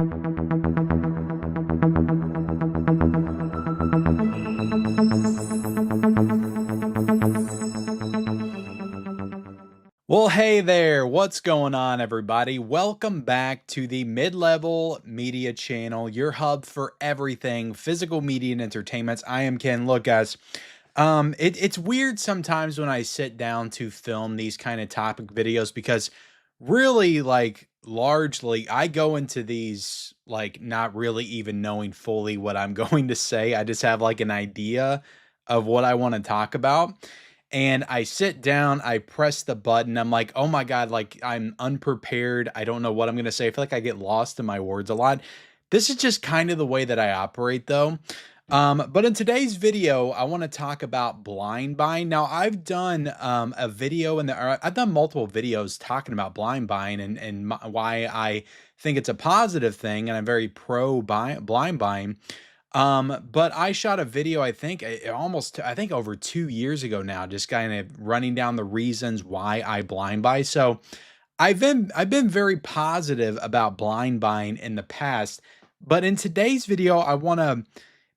Well, hey there, what's going on, everybody? Welcome back to the Mid-Level Media Channel, your hub for everything physical media and entertainment. I am Ken. Look, guys, it's weird sometimes when I sit down to film these kind of topic videos because really, like, largely, I go into these like not really even knowing fully what I'm going to say. I just have like an idea of what I want to talk about. And I sit down, I press the button. I'm like, oh my God, like I'm unprepared. I don't know what I'm going to say. I feel like I get lost in my words a lot. This is just kind of the way that I operate, though. But in today's video, I want to talk about blind buying. Now, I've done a video or I've done multiple videos talking about blind buying and why I think it's a positive thing, and I'm very pro blind buying. But I shot a video, I think I think over 2 years ago now, just kind of running down the reasons why I blind buy. So I've been very positive about blind buying in the past, but in today's video, I want to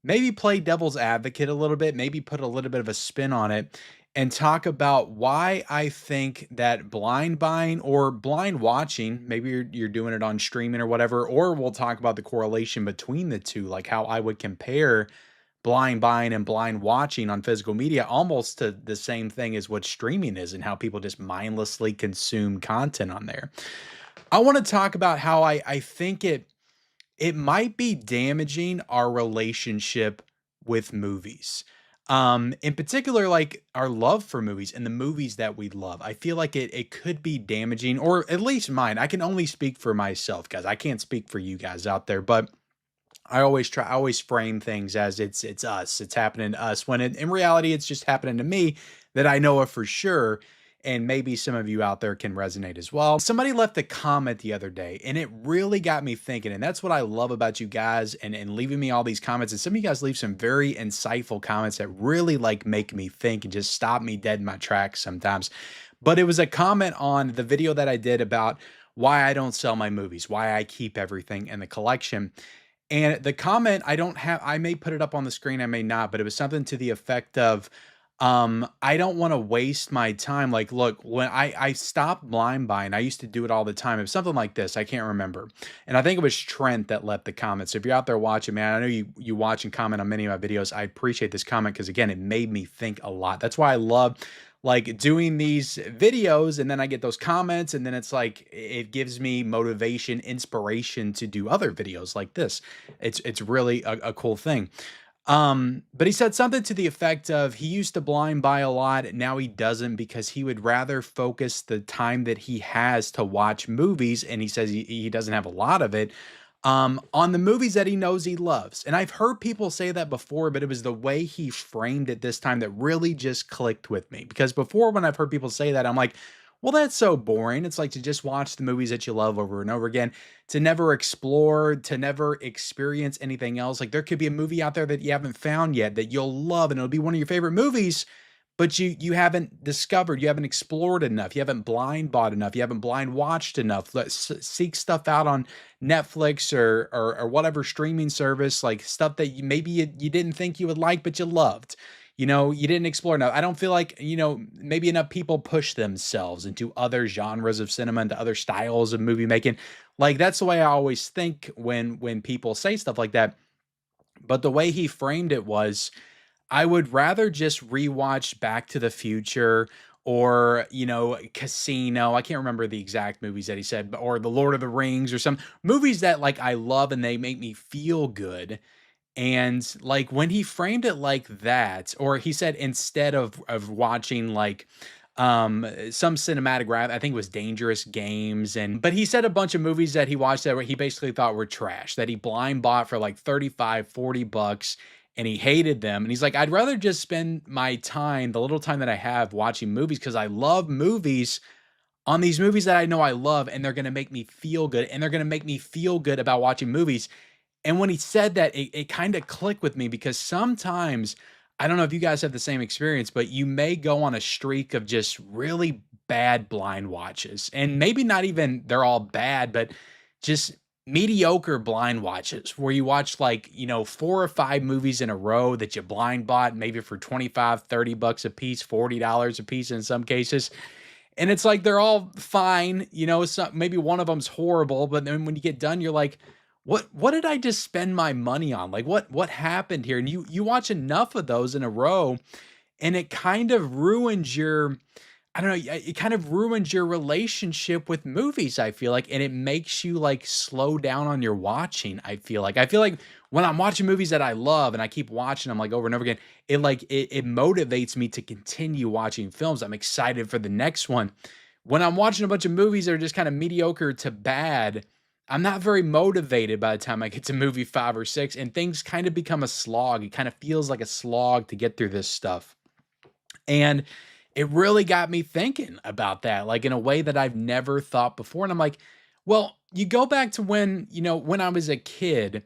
maybe play devil's advocate a little bit, maybe put a little bit of a spin on it and talk about why I think that blind buying or blind watching, maybe you're doing it on streaming or whatever, or we'll talk about the correlation between the two, like how I would compare blind buying and blind watching on physical media almost to the same thing as what streaming is and how people just mindlessly consume content on there. I want to talk about how I think it might be damaging our relationship with movies. In particular, like our love for movies and the movies that we love. I feel like it could be damaging, or at least mine. I can only speak for myself, guys. I can't speak for you guys out there, but I always frame things as it's us, it's happening to us, when in reality, it's just happening to me that I know of for sure. And maybe some of you out there can resonate as well. Somebody left a comment the other day and it really got me thinking. And that's what I love about you guys and leaving me all these comments. And some of you guys leave some very insightful comments that really like make me think and just stop me dead in my tracks sometimes. But it was a comment on the video that I did about why I don't sell my movies, why I keep everything in the collection. And the comment, I may put it up on the screen, I may not, but it was something to the effect of, I don't want to waste my time. Like, look, when I stopped blind buying, I used to do it all the time. It was something like this. I can't remember. And I think it was Trent that left the comment. So if you're out there watching, man, I know you watch and comment on many of my videos. I appreciate this comment because again, it made me think a lot. That's why I love like doing these videos, and then I get those comments, and then it's like it gives me motivation, inspiration to do other videos like this. It's really a cool thing. But he said something to the effect of he used to blind buy a lot, now he doesn't because he would rather focus the time that he has to watch movies, and he says he doesn't have a lot of it, on the movies that he knows he loves. And I've heard people say that before, but it was the way he framed it this time that really just clicked with me. Because before, when I've heard people say that, I'm like, well, that's so boring. It's like to just watch the movies that you love over and over again, to never explore, to never experience anything else. Like there could be a movie out there that you haven't found yet that you'll love, and it'll be one of your favorite movies, but you haven't discovered, you haven't explored enough, you haven't blind bought enough, you haven't blind watched enough. Let's seek stuff out on Netflix or whatever streaming service, like stuff that maybe you didn't think you would like, but you loved. You know, you didn't explore enough. I don't feel like, maybe enough people push themselves into other genres of cinema, into other styles of movie making. Like that's the way I always think when people say stuff like that. But the way he framed it was, I would rather just rewatch Back to the Future or, Casino. I can't remember the exact movies that he said, or The Lord of the Rings or some movies that like I love and they make me feel good. And like when he framed it like that, or he said instead of watching like some cinematic rap, I think it was Dangerous Games, but he said a bunch of movies that he watched that he basically thought were trash, that he blind bought for like 35, 40 bucks, and he hated them. And he's like, I'd rather just spend my time, the little time that I have, watching movies, because I love movies, on these movies that I know I love, and they're going to make me feel good, and they're going to make me feel good about watching movies. And when he said that, it kind of clicked with me, because sometimes, I don't know if you guys have the same experience, but you may go on a streak of just really bad blind watches. And maybe not even they're all bad, but just mediocre blind watches where you watch like, 4 or 5 movies in a row that you blind bought maybe for 25, $30 a piece, $40 a piece in some cases. And it's like they're all fine, maybe one of them's horrible, but then when you get done, you're like, what did I just spend my money on? Like what happened here? And you watch enough of those in a row, and it kind of ruins your, I don't know, it kind of ruins your relationship with movies, I feel like, and it makes you like slow down on your watching, I feel like. I feel like when I'm watching movies that I love and I keep watching them like over and over again, it motivates me to continue watching films. I'm excited for the next one. When I'm watching a bunch of movies that are just kind of mediocre to bad, I'm not very motivated by the time I get to movie 5 or 6, and things kind of become a slog. It kind of feels like a slog to get through this stuff. And it really got me thinking about that, like in a way that I've never thought before. And I'm like, well, you go back to when, when I was a kid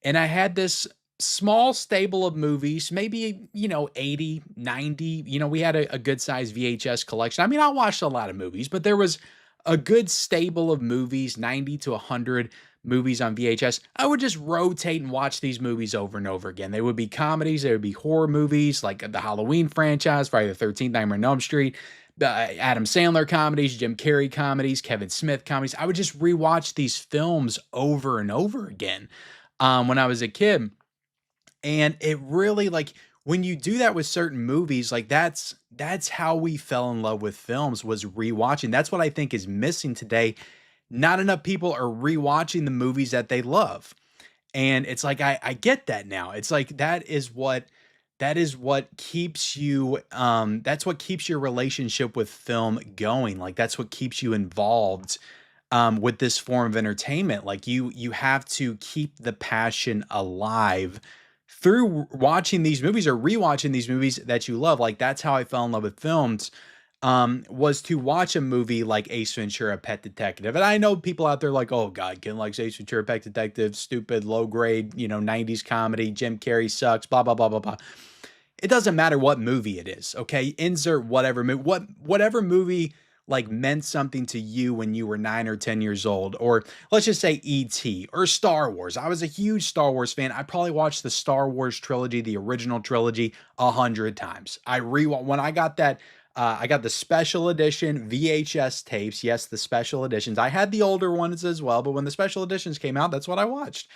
and I had this small stable of movies, maybe, 80, 90, we had a good sized VHS collection. I mean, I watched a lot of movies, but there was a good stable of movies, 90 to 100 movies on VHS. I would just rotate and watch these movies over and over again. They would be comedies, they would be horror movies like the Halloween franchise, Friday the 13th, Nightmare on Elm Street, Adam Sandler comedies, Jim Carrey comedies, Kevin Smith comedies. I would just rewatch these films over and over again when I was a kid. And it really, like, when you do that with certain movies, like that's how we fell in love with films, was rewatching. That's what I think is missing today. Not enough people are rewatching the movies that they love. And it's like I get that now. It's like that is what keeps you that's what keeps your relationship with film going. Like that's what keeps you involved with this form of entertainment. Like you have to keep the passion alive through watching these movies or rewatching these movies that you love. Like that's how I fell in love with films, was to watch a movie like Ace Ventura: Pet Detective. And I know people out there like, oh God, Ken likes Ace Ventura: Pet Detective, stupid, low grade, 90s comedy, Jim Carrey sucks, blah, blah, blah, blah, blah. It doesn't matter what movie it is, okay? Insert whatever movie, whatever movie like meant something to you when you were 9 or 10 years old, or let's just say E.T. or Star Wars. I was a huge Star Wars fan. I probably watched the Star Wars trilogy, the original trilogy, 100 times. When I got that. I got the special edition VHS tapes. Yes, the special editions. I had the older ones as well, but when the special editions came out, that's what I watched.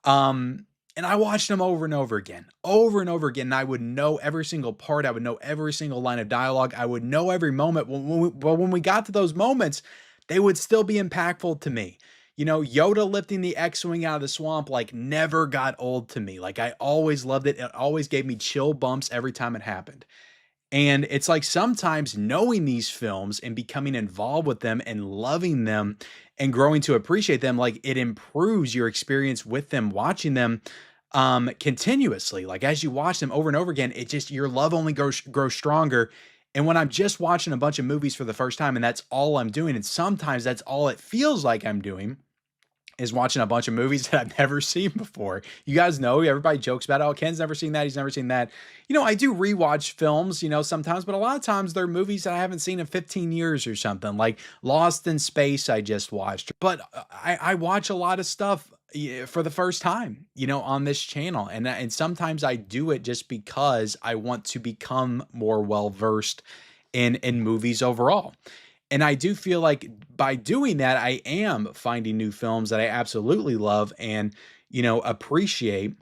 Um, and I watched them over and over again, over and over again. And I would know every single part. I would know every single line of dialogue. I would know every moment. When we got to those moments, they would still be impactful to me. Yoda lifting the X-Wing out of the swamp like never got old to me. Like I always loved it. It always gave me chill bumps every time it happened. And it's like sometimes knowing these films and becoming involved with them and loving them and growing to appreciate them, like it improves your experience with them, watching them continuously. Like as you watch them over and over again, it just, your love only grows stronger. And when I'm just watching a bunch of movies for the first time and that's all I'm doing, and sometimes that's all it feels like I'm doing, is watching a bunch of movies that I've never seen before. You guys know, everybody jokes about, oh, Ken's never seen that, he's never seen that. I do rewatch films, sometimes, but a lot of times they're movies that I haven't seen in 15 years or something, like Lost in Space I just watched. But I watch a lot of stuff for the first time, on this channel. And sometimes I do it just because I want to become more well-versed in movies overall. And I do feel like by doing that, I am finding new films that I absolutely love and, appreciate.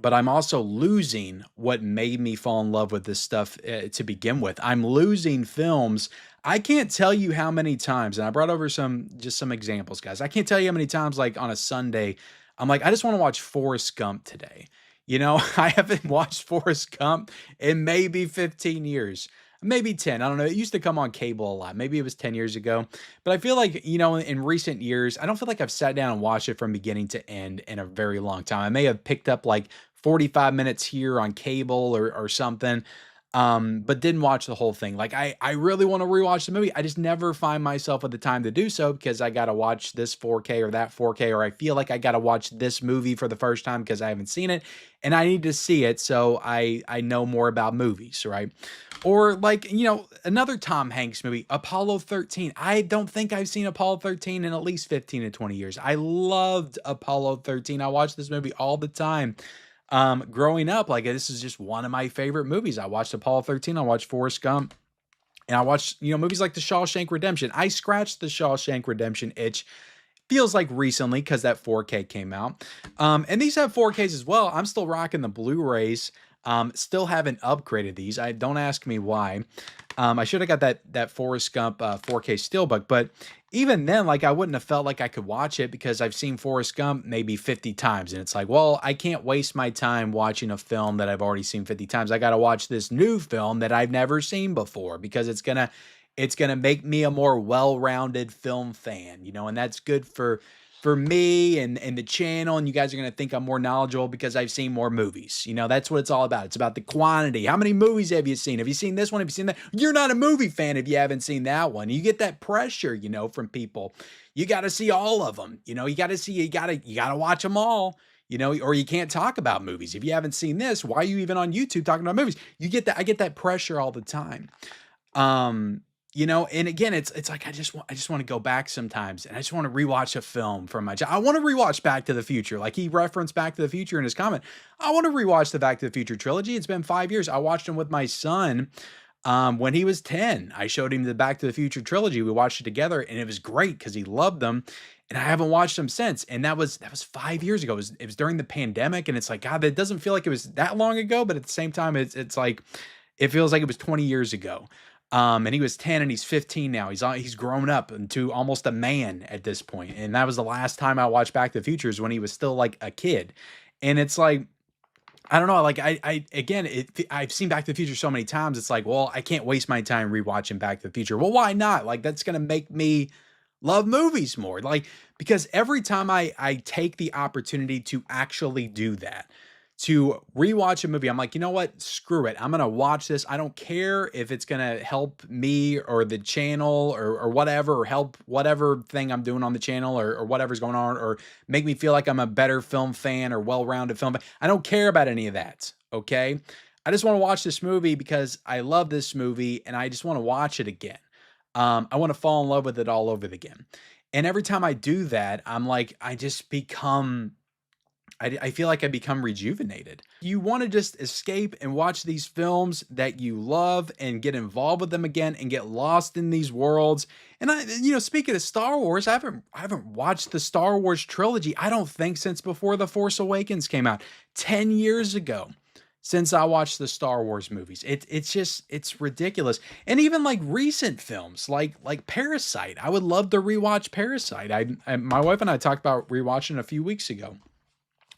But I'm also losing what made me fall in love with this stuff to begin with. I'm losing films. I can't tell you how many times, and I brought over some examples, guys. I can't tell you how many times, like on a Sunday, I'm like, I just want to watch Forrest Gump today. I haven't watched Forrest Gump in maybe 15 years. Maybe 10. I don't know. It used to come on cable a lot. Maybe it was 10 years ago. But I feel like, in recent years, I don't feel like I've sat down and watched it from beginning to end in a very long time. I may have picked up like 45 minutes here on cable or something. but didn't watch the whole thing. Like I really want to rewatch the movie. I just never find myself at the time to do so because I got to watch this 4K or that 4K, or I feel like I got to watch this movie for the first time because I haven't seen it and I need to see it so I know more about movies, right? Or like, another Tom Hanks movie, Apollo 13. I don't think I've seen Apollo 13 in at least 15 to 20 years. I loved Apollo 13. I watched this movie all the time. Growing up, like this is just one of my favorite movies. I watched Apollo 13, I watched Forrest Gump, and I watched, movies like The Shawshank Redemption. I scratched the Shawshank Redemption itch, feels like recently because that 4K came out. And these have 4Ks as well. I'm still rocking the Blu-rays. Still haven't upgraded these. I don't ask me why. I should have got that Forrest Gump 4K Steelbook, but even then, like I wouldn't have felt like I could watch it because I've seen Forrest Gump maybe 50 times, and it's like, well, I can't waste my time watching a film that I've already seen 50 times. I got to watch this new film that I've never seen before because it's gonna make me a more well-rounded film fan, and that's good for me and the channel, and you guys are going to think I'm more knowledgeable because I've seen more movies. That's what it's all about. It's about the quantity. How many movies have you seen? Have you seen this one? Have you seen that? You're not a movie fan if you haven't seen that one. You get that pressure, from people. You got to see all of them. You got to see, you got to watch them all. Or you can't talk about movies. If you haven't seen this, why are you even on YouTube talking about movies? I get that pressure all the time. And again, it's like I just want to go back sometimes, and I just want to rewatch a film from my I want to rewatch Back to the Future. Like he referenced Back to the Future in his comment. I want to rewatch the Back to the Future trilogy. It's been 5 years. I watched them with my son when he was 10. I showed him the Back to the Future trilogy. We watched it together, and it was great because he loved them. And I haven't watched them since. And that was 5 years ago. It was during the pandemic, and it's like, God, that doesn't feel like it was that long ago, but at the same time, it's like it feels like it was 20 years ago. And he was 10 and he's 15 now. He's grown up into almost a man at this point. And that was the last time I watched Back to the Future is when he was still like a kid. And it's like, I don't know, like I've seen Back to the Future so many times. It's like, well, I can't waste my time rewatching Back to the Future. Well, why not? Like that's going to make me love movies more. Like, because every time I take the opportunity to actually do that, to rewatch a movie, I'm like, you know what? Screw it. I'm going to watch this. I don't care if it's going to help me or the channel or whatever, or help whatever thing I'm doing on the channel or whatever's going on, or make me feel like I'm a better film fan or well-rounded film fan. I don't care about any of that. Okay. I just want to watch this movie because I love this movie and I just want to watch it again. I want to fall in love with it all over again. And every time I do that, I'm like, I feel like I become rejuvenated. You want to just escape and watch these films that you love and get involved with them again and get lost in these worlds. And speaking of Star Wars, I haven't watched the Star Wars trilogy, I don't think, since before The Force Awakens came out 10 years ago. Since I watched the Star Wars movies, it's ridiculous. And even like recent films, like Parasite, I would love to rewatch Parasite. My wife and I talked about rewatching it a few weeks ago.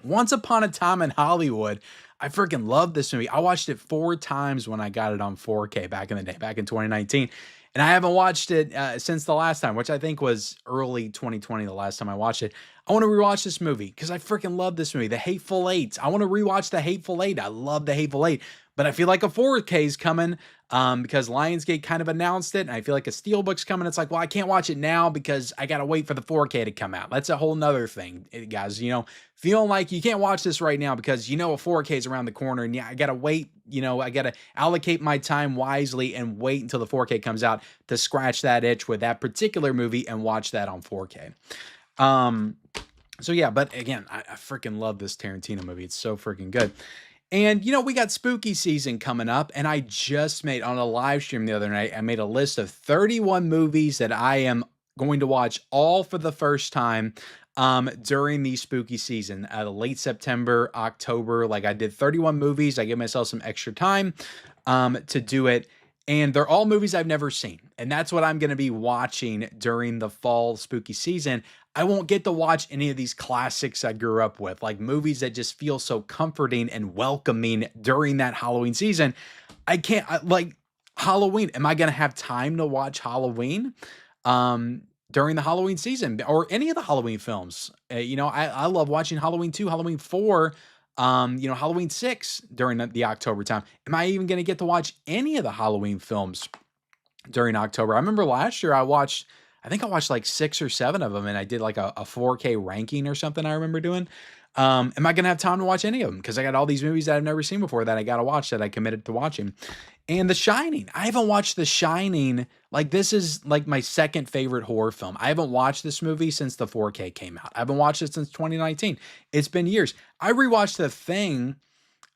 Once Upon a Time in Hollywood, I freaking love this movie. I watched it 4 times when I got it on 4K back in the day, back in 2019. And I haven't watched it since the last time, which I think was early 2020, the last time I watched it. I want to rewatch this movie because I freaking love this movie, The Hateful Eight. I want to rewatch The Hateful Eight. I love The Hateful Eight, but I feel like a 4K is coming because Lionsgate kind of announced it, and I feel like a Steelbook's coming. It's like, well, I can't watch it now because I got to wait for the 4K to come out. That's a whole nother thing, guys. Feeling like you can't watch this right now because a 4K is around the corner, and I got to wait. I got to allocate my time wisely and wait until the 4K comes out to scratch that itch with that particular movie and watch that on 4K. So yeah, but again, I freaking love this Tarantino movie. It's so freaking good. And, we got spooky season coming up, and I just made on a live stream the other night, I made a list of 31 movies that I am going to watch all for the first time during the spooky season, late September, October. Like I did 31 movies. I gave myself some extra time to do it. And they're all movies I've never seen. And that's what I'm going to be watching during the fall spooky season. I won't get to watch any of these classics I grew up with, like movies that just feel so comforting and welcoming during that Halloween season. I can't, like Halloween. Am I going to have time to watch Halloween during the Halloween season or any of the Halloween films? I love watching Halloween 2, Halloween 4. Halloween 6 during the October time. Am I even going to get to watch any of the Halloween films during October? I remember last year I think I watched like 6 or 7 of them, and I did like a 4K ranking or something I remember doing. Am I gonna have time to watch any of them? Because I got all these movies that I've never seen before that I gotta watch, that I committed to watching. And The Shining. I haven't watched The Shining. Like, this is like my second favorite horror film. I haven't watched this movie since the 4K came out. I haven't watched it since 2019. It's been years. I rewatched The Thing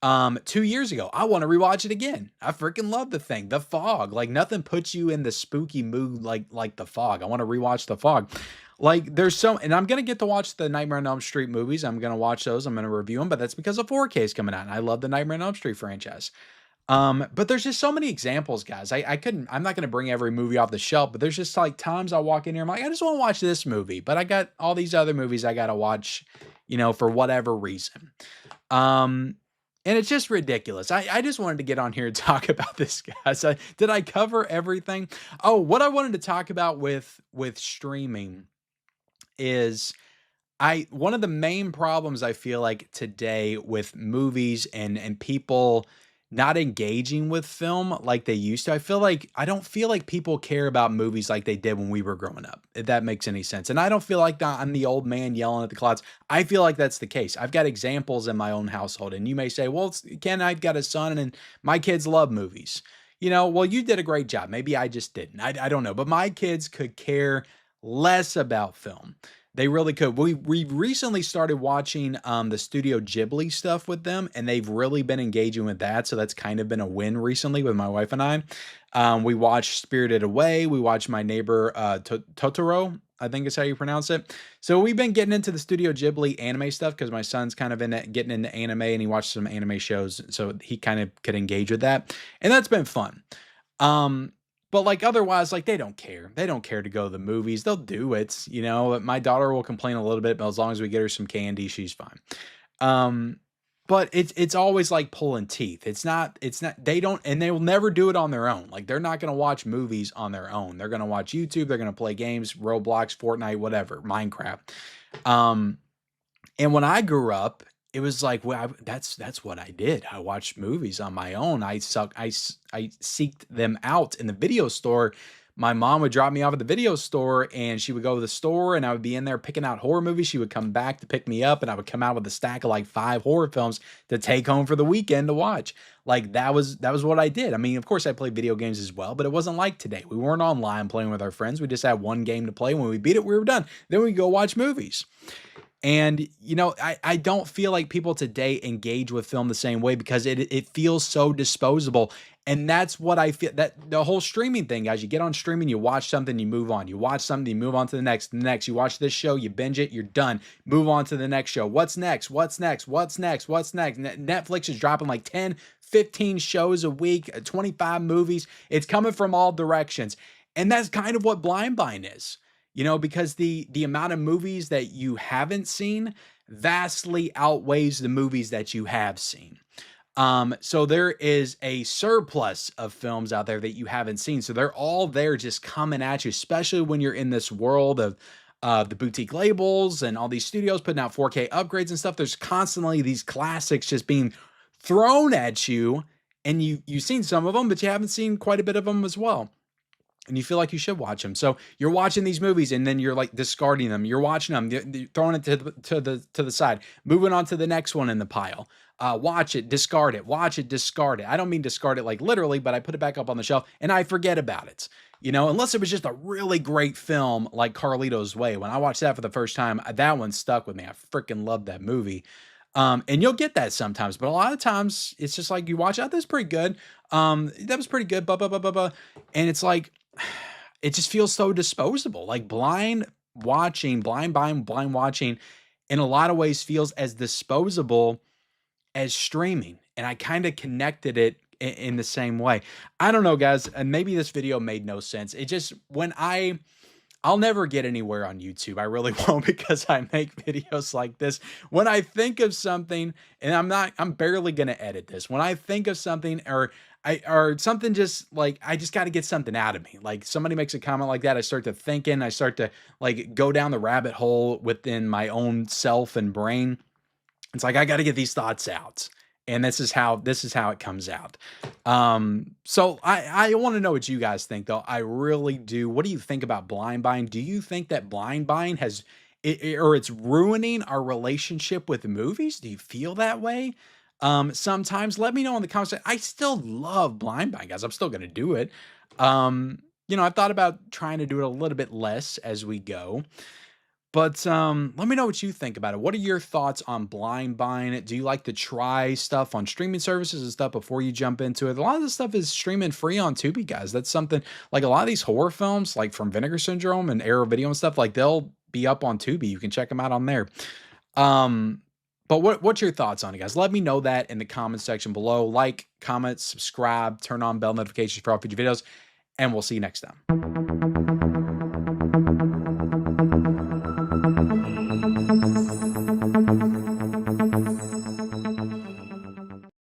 2 years ago. I want to rewatch it again. I freaking love The Thing. The Fog. Like, nothing puts you in the spooky mood like The Fog. I want to rewatch The Fog. Like, and I'm gonna get to watch the Nightmare on Elm Street movies. I'm gonna watch those. I'm gonna review them, but that's because the 4K is coming out, and I love the Nightmare on Elm Street franchise. But there's just so many examples, guys. I'm not gonna bring every movie off the shelf, but there's just like times I walk in here, I'm like, I just want to watch this movie, but I got all these other movies I gotta watch, for whatever reason. And it's just ridiculous. I just wanted to get on here and talk about this, guys. Did I cover everything? Oh, what I wanted to talk about with streaming is one of the main problems I feel like today with movies and people not engaging with film like they used to. I don't feel like people care about movies like they did when we were growing up, if that makes any sense. And I don't feel like I'm the old man yelling at the clouds. I feel like that's the case. I've got examples in my own household, and you may say, well, Ken, I've got a son and my kids love movies. Well, you did a great job. Maybe I just didn't. I don't know. But my kids could care less about film. They really could. We recently started watching the Studio Ghibli stuff with them, and they've really been engaging with that. So that's kind of been a win recently with my wife and I. We watched Spirited Away. We watched My Neighbor Totoro, I think is how you pronounce it. So we've been getting into the Studio Ghibli anime stuff because my son's kind of getting into anime, and he watched some anime shows, so he kind of could engage with that, and that's been fun. But like otherwise, like they don't care. They don't care to go to the movies. They'll do it. My daughter will complain a little bit, but as long as we get her some candy, she's fine. But it's always like pulling teeth. It's not, they don't, and they will never do it on their own. Like, they're not going to watch movies on their own. They're going to watch YouTube. They're going to play games, Roblox, Fortnite, whatever, Minecraft. And when I grew up, it was like, well, that's what I did. I watched movies on my own. I seeked them out in the video store. My mom would drop me off at the video store, and she would go to the store, and I would be in there picking out horror movies. She would come back to pick me up, and I would come out with a stack of like 5 horror films to take home for the weekend to watch. Like, that was what I did. I mean, of course I played video games as well, but it wasn't like today. We weren't online playing with our friends. We just had one game to play. When we beat it, we were done. Then we go watch movies. And, I don't feel like people today engage with film the same way because it feels so disposable. And that's what I feel, that the whole streaming thing, guys, you get on streaming, you watch something, you move on. You watch something, you move on to the next. You watch this show, you binge it, you're done. Move on to the next show. What's next? What's next? What's next? What's next? Netflix is dropping like 10, 15 shows a week, 25 movies. It's coming from all directions. And that's kind of what Blind is. Because the amount of movies that you haven't seen vastly outweighs the movies that you have seen. So there is a surplus of films out there that you haven't seen. So they're all there just coming at you, especially when you're in this world of the boutique labels and all these studios putting out 4K upgrades and stuff. There's constantly these classics just being thrown at you, and you've seen some of them, but you haven't seen quite a bit of them as well. And you feel like you should watch them. So you're watching these movies, and then you're like discarding them. You're watching them, you're throwing it to the side, moving on to the next one in the pile. Watch it, discard it, watch it, discard it. I don't mean discard it like literally, but I put it back up on the shelf and I forget about it. Unless it was just a really great film like Carlito's Way. When I watched that for the first time, that one stuck with me. I freaking loved that movie. And you'll get that sometimes, but a lot of times it's just like you watch out, that's pretty good. That was pretty good, blah, blah, blah, blah, blah. And it's like, it just feels so disposable. Like blind watching in a lot of ways feels as disposable as streaming. And I kind of connected it in the same way. I don't know, guys, and maybe this video made no sense. It just, I'll never get anywhere on YouTube. I really won't, because I make videos like this. When I think of something, and I'm barely going to edit this. When I think of something or something, just like, I just got to get something out of me. Like, somebody makes a comment like that, I start to thinking, I start to like go down the rabbit hole within my own self and brain. It's like, I got to get these thoughts out. And this is how it comes out. So I want to know what you guys think, though. I really do. What do you think about blind buying? Do you think that blind buying has or it's ruining our relationship with movies? Do you feel that way? Sometimes let me know in the comments. I still love blind buying, guys. I'm still gonna do it. I've thought about trying to do it a little bit less as we go. But, let me know what you think about it. What are your thoughts on blind buying it? Do you like to try stuff on streaming services and stuff before you jump into it? A lot of this stuff is streaming free on Tubi, guys. That's something like a lot of these horror films, like from Vinegar Syndrome and Arrow Video and stuff, like they'll be up on Tubi. You can check them out on there. Um, but what's your thoughts on it, guys? Let me know that in the comment section below. Like, comment, subscribe, turn on bell notifications for all future videos, and we'll see you next time.